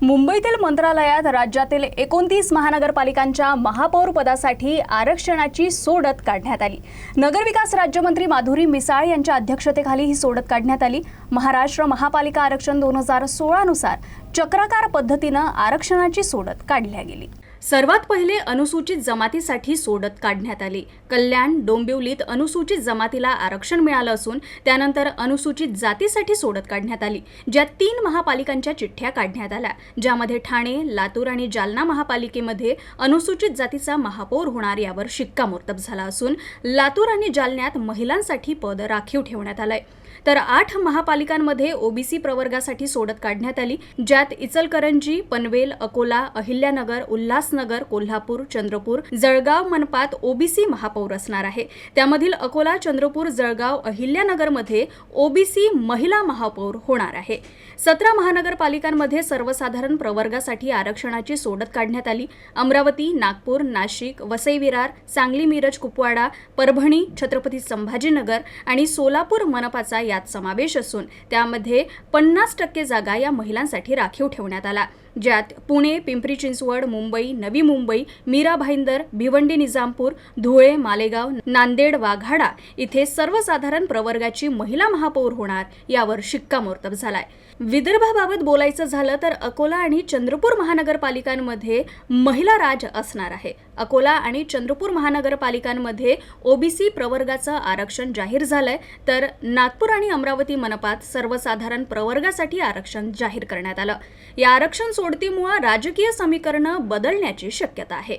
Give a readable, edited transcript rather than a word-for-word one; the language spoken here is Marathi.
मुंबईतील मंत्रालयात राज्यातील 29 महानगरपालिकांच्या महापौर पदासाठी आरक्षणाची सोडत काढण्यात आली। नगरविकास राज्यमंत्री माधुरी मिसाळ यांच्या अध्यक्षतेखाली ही सोडत काढण्यात आली। महाराष्ट्र महापालिका आरक्षण 2016 नुसार चक्राकार पद्धतीने आरक्षणाची सोडत काढली गेली। सर्वात पहिले अनुसूचित जमातीसाठी सोडत काढण्यात आली। कल्याण डोंबिवलीत अनुसूचित जमातीला आरक्षण मिळालं असून त्यानंतर अनुसूचित जातीसाठी सोडत काढण्यात आली, ज्यात 3 महापालिकांच्या चिठ्ठ्या काढण्यात आल्या, ज्यामध्ये ठाणे, लातूर आणि जालना महापालिकेमध्ये अनुसूचित जातीचा महापौर होणार यावर शिक्कामोर्तब झाला असून लातूर आणि जालन्यात महिलांसाठी पद राखीव ठेवण्यात आलंय। तर 8 महापालिकांमध्ये ओबीसी प्रवर्गासाठी सोडत काढण्यात आली, ज्यात इचलकरंजी, पनवेल, अकोला, अहिल्यानगर, उल्हासनगर, कोल्हापूर, चंद्रपूर, जळगाव मनपात ओबीसी महापौर असणार आहे। त्यामधील अकोला, चंद्रपूर, जळगाव, अहिल्यानगरमध्ये ओबीसी महिला महापौर होणार आहे। 17 महानगरपालिकांमध्ये सर्वसाधारण प्रवर्गासाठी आरक्षणाची सोडत काढण्यात आली। अमरावती, नागपूर, नाशिक, वसई विरार, सांगली, मिरज, कुपवाडा, परभणी, छत्रपती संभाजीनगर आणि सोलापूर मनपाचा यात समावेश असून त्यामध्ये 50% जागा या महिलांसाठी राखीव ठेवण्यात आला, ज्यात पुणे, पिंपरी चिंचवड, मुंबई, नवी मुंबई, मीरा भाईंदर, भिवंडी, निजामपूर, धुळे, मालेगाव, नांदेड, वाघाडा इथे सर्वसाधारण प्रवर्गाची महिला महापौर होणार यावर शिक्कामोर्तब झालाय। विदर्भाबाबत बोलायचं झालं तर अकोला आणि चंद्रपूर महानगरपालिकांमध्ये महिला राज असणार आहे। अकोला आणि चंद्रपूर महानगरपालिकांमध्ये ओबीसी प्रवर्गाचं आरक्षण जाहीर झालंय, तर नागपूर आणि अमरावती मनपात सर्वसाधारण प्रवर्गासाठी आरक्षण जाहीर करण्यात आलं। या आरक्षण सोडतीमुळे राजकीय समीकरणं बदलण्याची शक्यता आहे।